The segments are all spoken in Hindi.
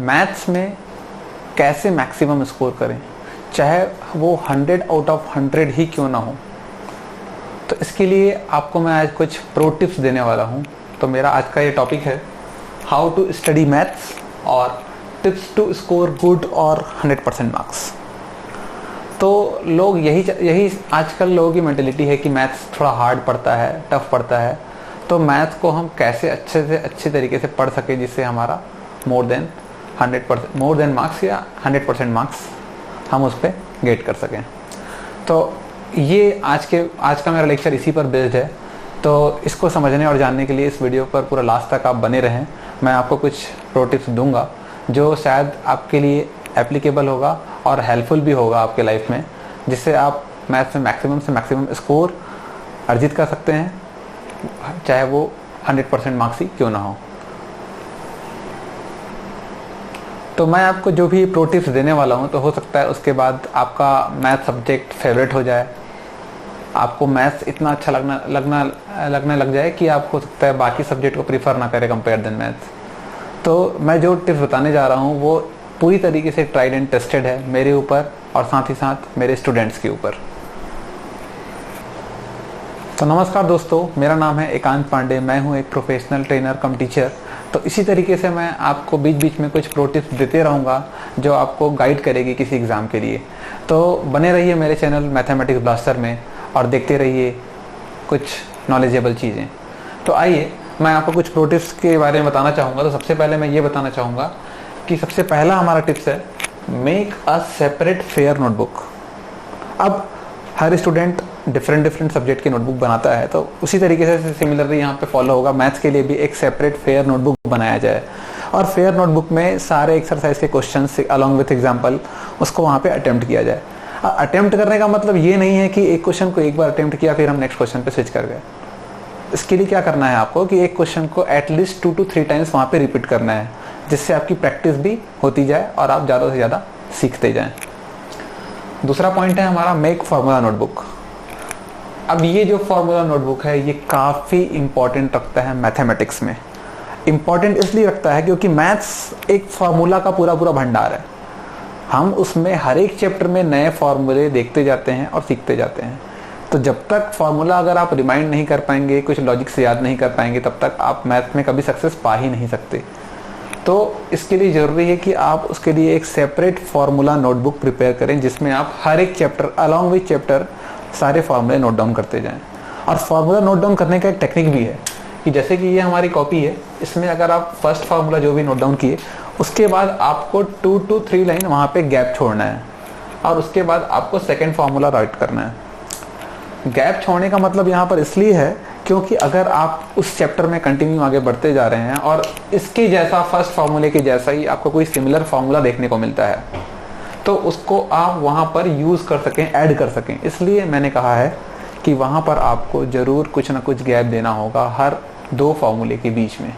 मैथ्स में कैसे मैक्सिमम स्कोर करें, चाहे वो 100 आउट ऑफ 100 ही क्यों ना हो। तो इसके लिए आपको मैं आज कुछ प्रो टिप्स देने वाला हूँ। तो मेरा आज का ये टॉपिक है हाउ टू स्टडी मैथ्स और टिप्स टू स्कोर गुड और 100% मार्क्स। तो लोग यही आजकल लोगों की मेंटेलिटी है कि मैथ्स थोड़ा हार्ड पड़ता है, टफ पड़ता है। तो मैथ्स को हम कैसे अच्छे तरीके से पढ़ सकें जिससे हमारा मोर देन मार्क्स या 100% मार्क्स हम उस पर गेट कर सकें। तो ये आज का मेरा लेक्चर इसी पर बेस्ड है। तो इसको समझने और जानने के लिए इस वीडियो पर पूरा लास्ट तक आप बने रहें। मैं आपको कुछ प्रो टिप्स दूंगा जो शायद आपके लिए एप्लीकेबल होगा और हेल्पफुल भी होगा आपके लाइफ में, जिससे आप मैथ्स में मैक्सिमम से मैक्सिमम स्कोर अर्जित कर सकते हैं, चाहे वो 100% मार्क्स ही क्यों ना हो। तो मैं आपको जो भी प्रो टिप्स देने वाला हूँ, तो हो सकता है उसके बाद आपका मैथ सब्जेक्ट फेवरेट हो जाए, आपको मैथ्स इतना अच्छा लगने लग जाए कि आप हो सकता है बाकी सब्जेक्ट को प्रीफर ना करें कंपेयर देन मैथ्स। तो मैं जो टिप्स बताने जा रहा हूँ वो पूरी तरीके से ट्राइड एंड टेस्टेड है मेरे ऊपर और साथ ही साथ मेरे स्टूडेंट्स के ऊपर। तो नमस्कार दोस्तों, मेरा नाम है एकांत पांडे। मैं हूं एक प्रोफेशनल ट्रेनर कम टीचर। तो इसी तरीके से मैं आपको बीच बीच में कुछ प्रो टिप्स देते रहूँगा जो आपको गाइड करेगी किसी एग्ज़ाम के लिए। तो बने रहिए मेरे चैनल मैथमेटिक्स ब्लास्टर में और देखते रहिए कुछ नॉलेजेबल चीज़ें। तो आइए मैं आपको कुछ प्रो टिप्स के बारे में बताना चाहूँगा। तो सबसे पहले मैं ये बताना चाहूँगा कि सबसे पहला हमारा टिप्स है make a separate fair notebook. अब हर स्टूडेंट डिफरेंट सब्जेक्ट की नोटबुक बनाता है, तो उसी तरीके से सिमिलरली यहाँ पे फॉलो होगा। मैथ्स के लिए भी एक सेपरेट फेयर नोटबुक बनाया जाए और फेयर नोटबुक में सारे एक्सरसाइज के क्वेश्चन अलॉन्ग विथ एग्जाम्पल उसको वहाँ पे अटेम्प्ट किया जाए। अटेम्प्ट करने का मतलब ये नहीं है कि एक क्वेश्चन को एक बार अटेम्प्ट किया फिर हम नेक्स्ट क्वेश्चन पे स्विच कर गए। इसके लिए क्या करना है आपको कि एक क्वेश्चन को एटलीस्ट 2 to 3 टाइम्स वहाँ पे रिपीट करना है, जिससे आपकी प्रैक्टिस भी होती जाए और आप ज़्यादा से ज़्यादा सीखते जाएं। दूसरा पॉइंट है हमारा मेक फार्मूला नोटबुक। अब ये जो फार्मूला नोटबुक है ये काफ़ी इंपॉर्टेंट रखता है मैथमेटिक्स में। इंपॉर्टेंट इसलिए रखता है क्योंकि मैथ्स एक फार्मूला का पूरा भंडार है। हम उसमें हर एक चैप्टर में नए फार्मूले देखते जाते हैं और सीखते जाते हैं। तो जब तक फार्मूला अगर आप रिमाइंड नहीं कर पाएंगे, कुछ लॉजिक से याद नहीं कर पाएंगे, तब तक आप मैथ में कभी सक्सेस पा ही नहीं सकते। तो इसके लिए ज़रूरी है कि आप उसके लिए एक सेपरेट फार्मूला नोटबुक प्रिपेयर करें, जिसमें आप हर एक चैप्टर अलॉन्ग विथ चैप्टर सारे फार्मूले नोट डाउन करते जाएं। और फार्मूला नोट डाउन करने का एक टेक्निक भी है कि जैसे कि ये हमारी कॉपी है, इसमें अगर आप फर्स्ट फार्मूला जो भी नोट डाउन किए उसके बाद आपको 2 to 3 लाइन वहाँ पे गैप छोड़ना है और उसके बाद आपको सेकेंड फार्मूला राइट करना है। गैप छोड़ने का मतलब यहाँ पर इसलिए है क्योंकि अगर आप उस चैप्टर में कंटिन्यू आगे बढ़ते जा रहे हैं और इसके जैसा फर्स्ट फार्मूले के जैसा ही आपको कोई सिमिलर फार्मूला देखने को मिलता है, तो उसको आप वहाँ पर यूज़ कर सकें, ऐड कर सकें, इसलिए मैंने कहा है कि वहाँ पर आपको ज़रूर कुछ ना कुछ गैप देना होगा हर 2 फार्मूले के बीच में।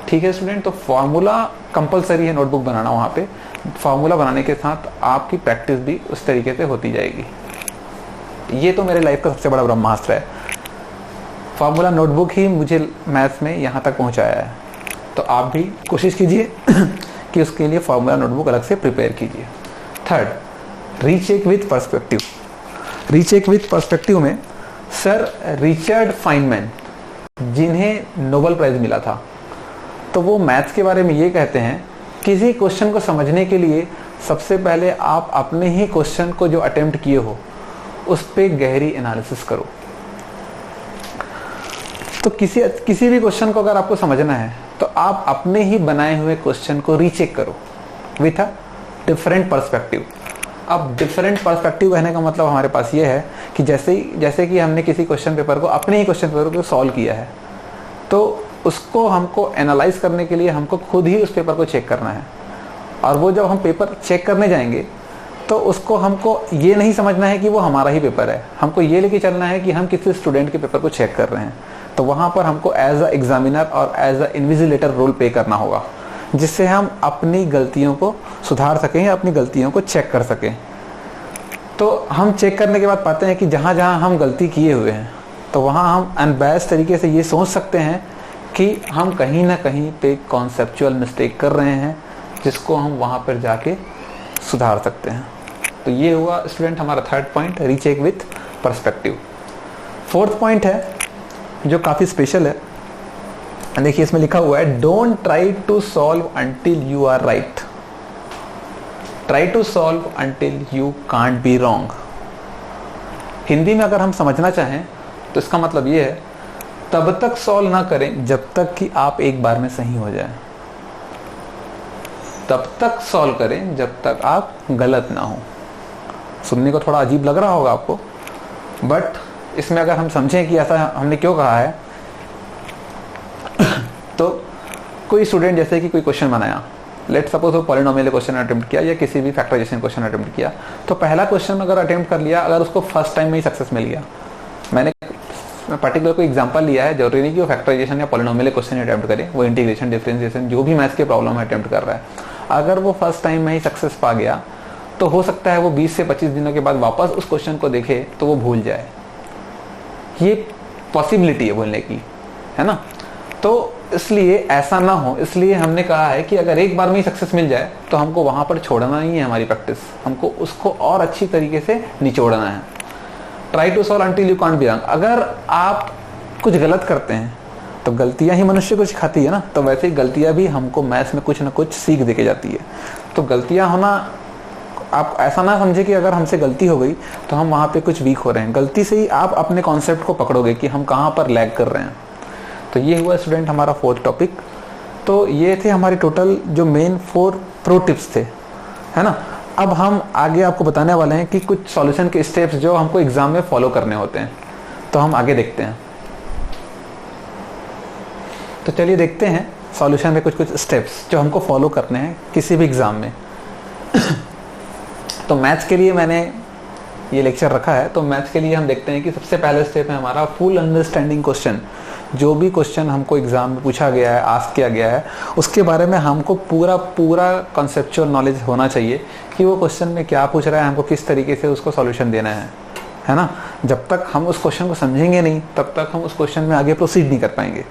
ठीक है स्टूडेंट, तो फार्मूला कंपलसरी है नोटबुक बनाना। वहाँ पे फार्मूला बनाने के साथ आपकी प्रैक्टिस भी उस तरीके से होती जाएगी। ये तो मेरे लाइफ का सबसे बड़ा ब्रह्मास्त्र है। फार्मूला नोटबुक ही मुझे मैथ्स में यहाँ तक पहुँचाया है। तो आप भी कोशिश कीजिए कि उसके लिए फार्मूला नोटबुक अलग से प्रिपेयर कीजिए। Third, recheck with perspective. Recheck with perspective में सर रिचर्ड फाइनमैन, जिन्हें नोबेल प्राइज मिला था, तो वो मैथ्स के बारे में ये कहते हैं किसी क्वेश्चन को समझने के लिए सबसे पहले आप अपने ही क्वेश्चन को जो अटेम्प्ट किए हो उस पर गहरी एनालिसिस करो। तो किसी भी क्वेश्चन को अगर आपको समझना है तो आप अपने ही बनाए हुए क्वेश्चन को रीचेक करो विथ अ डिफरेंट पर्सपेक्टिव। अब डिफरेंट पर्सपेक्टिव कहने का मतलब हमारे पास ये है कि जैसे कि हमने किसी क्वेश्चन पेपर को अपने ही क्वेश्चन पेपर को सॉल्व किया है, तो उसको हमको एनालाइज करने के लिए हमको खुद ही उस पेपर को चेक करना है। और वो जब हम पेपर चेक करने जाएंगे तो उसको हमको ये नहीं समझना है कि वो हमारा ही पेपर है, हमको ये लेके चलना है कि हम किसी स्टूडेंट के पेपर को चेक कर रहे हैं। तो वहाँ पर हमको एज अ एग्जामिनर और as a invigilator role play करना होगा, जिससे हम अपनी गलतियों को सुधार सकें या अपनी गलतियों को चेक कर सकें। तो हम चेक करने के बाद पाते हैं कि जहाँ जहाँ हम गलती किए हुए हैं तो वहाँ हम अनबैस्ड तरीके से ये सोच सकते हैं कि हम कहीं ना कहीं पे कॉन्सेप्चुअल मिस्टेक कर रहे हैं, जिसको हम वहाँ पर जाके सुधार सकते हैं। तो ये हुआ स्टूडेंट हमारा third point, recheck with perspective. Fourth point है जो काफ़ी स्पेशल है, देखिए इसमें लिखा हुआ है don't try to solve until you are right, try to solve until you can't be wrong. Hindi में अगर हम समझना चाहें तो इसका मतलब ये है तब तक सॉल्व ना करें जब तक कि आप एक बार में सही हो जाए, तब तक सॉल्व करें जब तक आप गलत ना हो। सुनने को थोड़ा अजीब लग रहा होगा आपको, बट इसमें अगर हम समझें कि ऐसा हमने क्यों कहा है, तो कोई स्टूडेंट जैसे कि कोई क्वेश्चन बनाया, लेट सपोज वो पॉलिनोमियल क्वेश्चन अटेम्प्ट किया या किसी भी फैक्टराइजेशन क्वेश्चन अटेम्प्ट किया, तो पहला क्वेश्चन अगर अटेम्प्ट कर लिया, अगर उसको फर्स्ट टाइम में ही सक्सेस मिल गया, मैं पर्टिकुलर कोई एग्जांपल लिया है, जरूरी नहीं कि वो फैक्टराइजेशन या पॉलिनोमियल क्वेश्चन अटेम्प्ट करे, वो इंटीग्रेशन डिफरेंशिएशन जो भी मैथ्स के प्रॉब्लम है अटेम्प्ट कर रहा है, अगर वो फर्स्ट टाइम में ही सक्सेस पा गया तो हो सकता है वो 20 से 25 दिनों के बाद वापस उस क्वेश्चन को देखे तो वो भूल जाए। ये पॉसिबिलिटी है भूलने की, है ना। तो इसलिए ऐसा ना हो, इसलिए हमने कहा है कि अगर एक बार में ही सक्सेस मिल जाए तो हमको वहां पर छोड़ना नहीं है हमारी प्रैक्टिस, हमको उसको और अच्छी तरीके से निचोड़ना है। Try to solve until you can't be wrong. अगर आप कुछ गलत करते हैं तो गलतियां ही मनुष्य को सिखाती है ना, तो वैसे ही गलतियां भी हमको मैथ्स में कुछ ना कुछ सीख दे के जाती है। तो गलतियां होना, आप ऐसा ना समझे कि अगर हमसे गलती हो गई तो हम वहां पे कुछ वीक हो रहे हैं, गलती से ही आप अपने कॉन्सेप्ट को पकड़ोगे कि हम कहाँ पर लैग कर रहे हैं। तो ये हुआ स्टूडेंट हमारा फोर्थ टॉपिक। तो ये थे हमारे टोटल जो मेन 4 प्रो टिप्स थे, है ना। अब हम आगे आपको बताने वाले हैं कि कुछ सॉल्यूशन के स्टेप्स जो हमको एग्जाम में फॉलो करने होते हैं, तो हम आगे देखते हैं। तो चलिए देखते हैं सॉल्यूशन में कुछ कुछ स्टेप्स जो हमको फॉलो करने हैं किसी भी एग्जाम में। तो मैथ्स के लिए मैंने ये लेक्चर रखा है, तो मैथ्स के लिए हम देखते हैं कि सबसे पहला स्टेप है हमारा फुल अंडरस्टैंडिंग क्वेश्चन। जो भी क्वेश्चन हमको एग्जाम में पूछा गया है, आस्क किया गया है, उसके बारे में हमको पूरा कॉन्सेप्चुअल नॉलेज होना चाहिए कि वो क्वेश्चन में क्या पूछ रहा है, हमको किस तरीके से उसको सॉल्यूशन देना है ना। जब तक हम उस क्वेश्चन को समझेंगे नहीं तब तक हम उस क्वेश्चन में आगे प्रोसीड नहीं कर पाएंगे।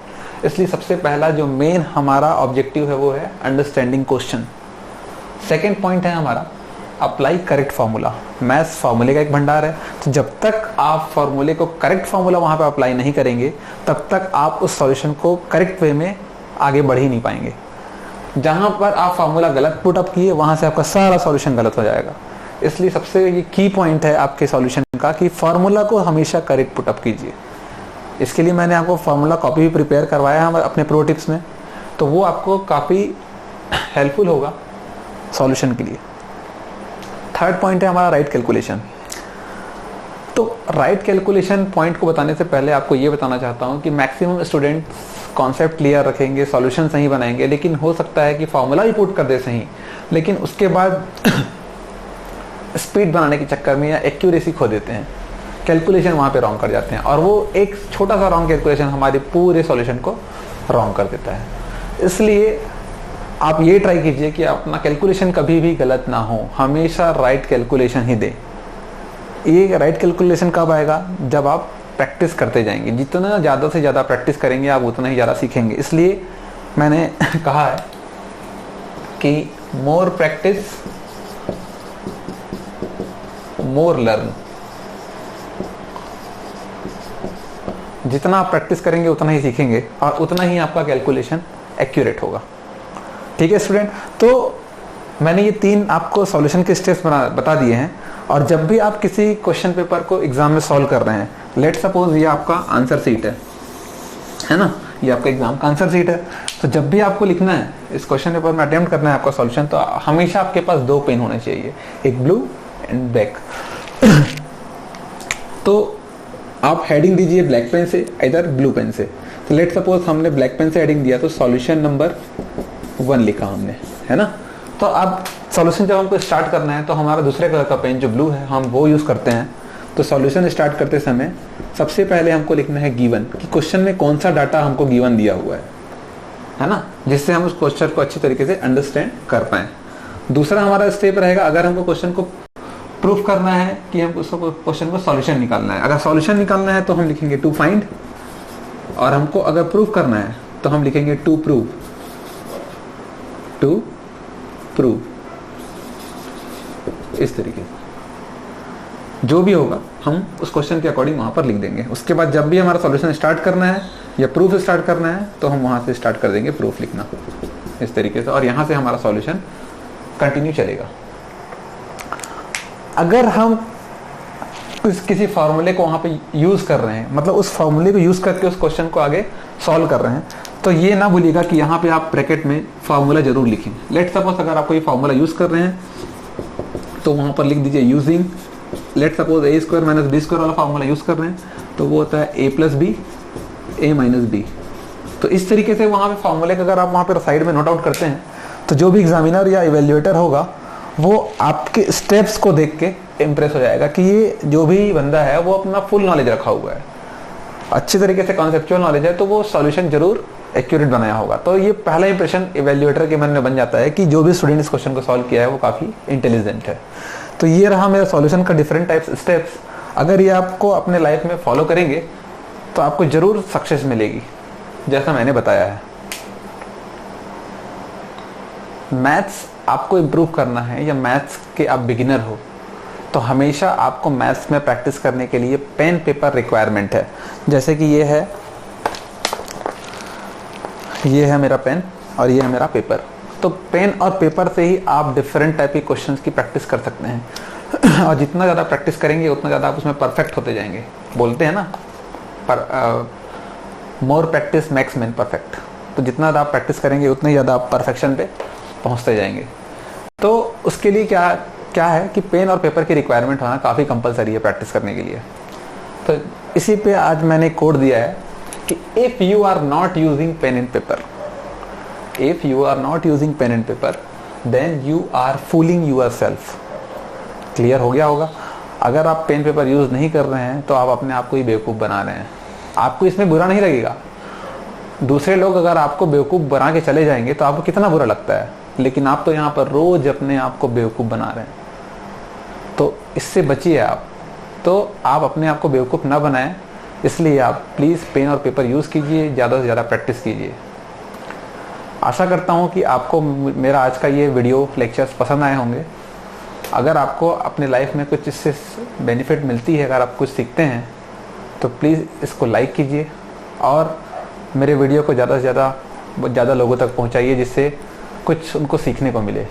इसलिए सबसे पहला जो मेन हमारा ऑब्जेक्टिव है वो है अंडरस्टैंडिंग क्वेश्चन। सेकेंड पॉइंट है हमारा अप्लाई करेक्ट फार्मूला। मैथ्स फार्मूले का एक भंडार है, तो जब तक आप फार्मूले को करेक्ट फार्मूला वहां पे अप्लाई नहीं करेंगे तब तक आप उस सॉल्यूशन को करेक्ट वे में आगे बढ़ ही नहीं पाएंगे। जहां पर आप फार्मूला गलत पुट अप किए वहां से आपका सारा सॉल्यूशन गलत हो जाएगा। इसलिए सबसे ये की पॉइंट है आपके सॉल्यूशन का कि फार्मूला को हमेशा करेक्ट पुट अप कीजिए। इसके लिए मैंने आपको फार्मूला कॉपी भी प्रिपेयर करवाया है अपने प्रो टिप्स में, तो वो आपको काफ़ी हेल्पफुल होगा सॉल्यूशन के लिए। थर्ड पॉइंट है हमारा राइट कैलकुलेशन। तो राइट कैलकुलेशन पॉइंट को बताने से पहले आपको ये बताना चाहता हूँ कि मैक्सिमम स्टूडेंट्स कॉन्सेप्ट क्लियर रखेंगे, सॉल्यूशन सही बनाएंगे, लेकिन हो सकता है कि फार्मूला भी पुट कर दे सही, लेकिन उसके बाद स्पीड बनाने के चक्कर में या एक्यूरेसी खो देते हैं, कैलकुलेशन वहाँ पे रॉन्ग कर जाते हैं, और वो एक छोटा सा रॉन्ग कैलकुलेशन हमारे पूरे सॉल्यूशन को रॉन्ग कर देता है। इसलिए आप ये ट्राई कीजिए कि अपना कैलकुलेशन कभी भी गलत ना हो, हमेशा राइट कैलकुलेशन ही दें। ये राइट कैलकुलेशन कब आएगा? जब आप प्रैक्टिस करते जाएंगे। जितना ज़्यादा से ज़्यादा प्रैक्टिस करेंगे आप उतना ही ज़्यादा सीखेंगे। इसलिए मैंने कहा है कि मोर प्रैक्टिस मोर लर्न। जितना आप प्रैक्टिस करेंगे उतना ही सीखेंगे और उतना ही आपका कैलकुलेशन एक्यूरेट होगा। ठीक है स्टूडेंट, तो मैंने ये 3 आपको सॉल्यूशन के स्टेप्स बता दिए हैं। और जब भी आप किसी क्वेश्चन पेपर को एग्जाम में सॉल्व कर रहे हैं, लेट सपोज ये आपका आंसर सीट है ना, ये आपका एग्जाम का आंसर सीट है, तो जब भी आपको लिखना है इस क्वेश्चन पेपर में अटेम्प्ट करना है आपका सॉल्यूशन, तो हमेशा आपके पास 2 पेन होने चाहिए, एक ब्लू एंड ब्लैक। तो आप हेडिंग दीजिए ब्लैक पेन से, इधर ब्लू पेन से। तो लेट सपोज हमने ब्लैक पेन से हेडिंग दिया तो सॉल्यूशन नंबर 1 लिखा हमने, है ना। तो अब सॉल्यूशन जब हमको स्टार्ट करना है तो हमारा दूसरे कलर का पेन जो ब्लू है हम वो यूज करते हैं। तो सॉल्यूशन स्टार्ट करते समय सबसे पहले हमको लिखना है गिवन, कि क्वेश्चन में कौन सा डाटा हमको गिवन दिया हुआ है ना, जिससे हम उस क्वेश्चन को अच्छी तरीके से अंडरस्टैंड कर पाए। दूसरा हमारा स्टेप रहेगा, अगर हमको क्वेश्चन को प्रूफ करना है कि हमको उसको क्वेश्चन को सॉल्यूशन निकालना है। अगर सॉल्यूशन निकालना है तो हम लिखेंगे टू फाइंड, और हमको अगर प्रूफ करना है तो हम लिखेंगे टू प्रूव, टू प्रूव, इस तरीके से जो भी होगा हम उस क्वेश्चन के अकॉर्डिंग वहां पर लिख देंगे। उसके बाद जब भी हमारा सॉल्यूशन स्टार्ट करना है या प्रूफ स्टार्ट करना है तो हम वहां से स्टार्ट कर देंगे प्रूफ लिखना, इस तरीके से, और यहां से हमारा सॉल्यूशन कंटिन्यू चलेगा। अगर हम किसी फॉर्मूले को वहां पे यूज कर रहे हैं, मतलब उस फॉर्मूले को यूज करके उस क्वेश्चन को आगे सॉल्व कर रहे हैं, तो ये ना भूलिएगा कि यहाँ पे आप ब्रैकेट में फॉर्मूला जरूर लिखें। लेट सपोज अगर आप कोई फॉर्मूला यूज कर रहे हैं तो वहां पर लिख दीजिए यूजिंग, लेट सपोज ए स्क्वायर माइनस बी स्क्वायर वाला फॉर्मूला यूज कर रहे हैं तो वो होता है ए प्लस बी ए माइनस बी। तो इस तरीके से वहां पे फॉर्मूले का अगर आप वहां पर साइड में नोट आउट करते हैं तो जो भी एग्जामिनर या इवेल्युएटर होगा वो आपके स्टेप्स को देख के इम्प्रेस हो जाएगा कि ये जो भी बंदा है वो अपना फुल नॉलेज रखा हुआ है, अच्छे तरीके से कॉन्सेप्चुअल नॉलेज है, तो वो सॉल्यूशन जरूर एक्यूरेट बनाया होगा। तो ये पहला इंप्रेशन इवेल्युएटर के मन में बन जाता है कि जो भी स्टूडेंट इस क्वेश्चन को सॉल्व किया है वो काफी इंटेलिजेंट है। तो ये रहा मेरा सॉल्यूशन का डिफरेंट टाइप्स स्टेप्स। अगर ये आपको अपने लाइफ में फॉलो करेंगे तो आपको जरूर सक्सेस मिलेगी, जैसा मैंने बताया है। मैथ्स आपको इम्प्रूव करना है या मैथ्स के आप बिगिनर हो तो हमेशा आपको मैथ्स में प्रैक्टिस करने के लिए पेन पेपर रिक्वायरमेंट है। जैसे कि ये है मेरा पेन और ये है मेरा पेपर। तो पेन और पेपर से ही आप डिफरेंट टाइप के क्वेश्चंस की प्रैक्टिस कर सकते हैं और जितना ज़्यादा प्रैक्टिस करेंगे उतना ज़्यादा आप उसमें परफेक्ट होते जाएंगे। बोलते हैं ना, पर more practice makes man perfect. तो जितना ज़्यादा आप प्रैक्टिस करेंगे उतना ही ज़्यादा आप परफेक्शन पे पहुंचते जाएंगे। तो उसके लिए क्या है कि पेन और पेपर की रिक्वायरमेंट होना काफ़ी कंपलसरी है प्रैक्टिस करने के लिए। तो इसी पे आज मैंने कोड दिया है कि if you are not using pen and paper, if you are not using pen and paper then you are fooling yourself. Clear हो गया होगा? अगर आप पेन पेपर यूज नहीं कर रहे हैं तो आप अपने आप को ही बेवकूफ़ बना रहे हैं। आपको इसमें बुरा नहीं लगेगा, दूसरे लोग अगर आपको बेवकूफ़ बना के चले जाएंगे तो आपको कितना बुरा लगता है, लेकिन आप तो यहाँ पर रोज अपने आप को बेवकूफ़ बना रहे हैं। तो इससे बचिए आप। तो आप अपने आप को बेवकूफ़ ना बनाएं, इसलिए आप प्लीज़ पेन और पेपर यूज़ कीजिए, ज़्यादा से ज़्यादा प्रैक्टिस कीजिए। आशा करता हूँ कि आपको मेरा आज का ये वीडियो लेक्चर्स पसंद आए होंगे। अगर आपको अपने लाइफ में कुछ इससे बेनिफिट मिलती है, अगर आप कुछ सीखते हैं तो प्लीज़ इसको लाइक कीजिए और मेरे वीडियो को ज़्यादा से ज़्यादा लोगों तक पहुँचाइए, जिससे कुछ उनको सीखने को मिले।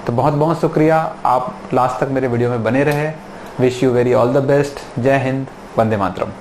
तो बहुत बहुत शुक्रिया, आप लास्ट तक मेरे वीडियो में बने रहे। Wish you very all the best. जय हिंद, वंदे मातरम।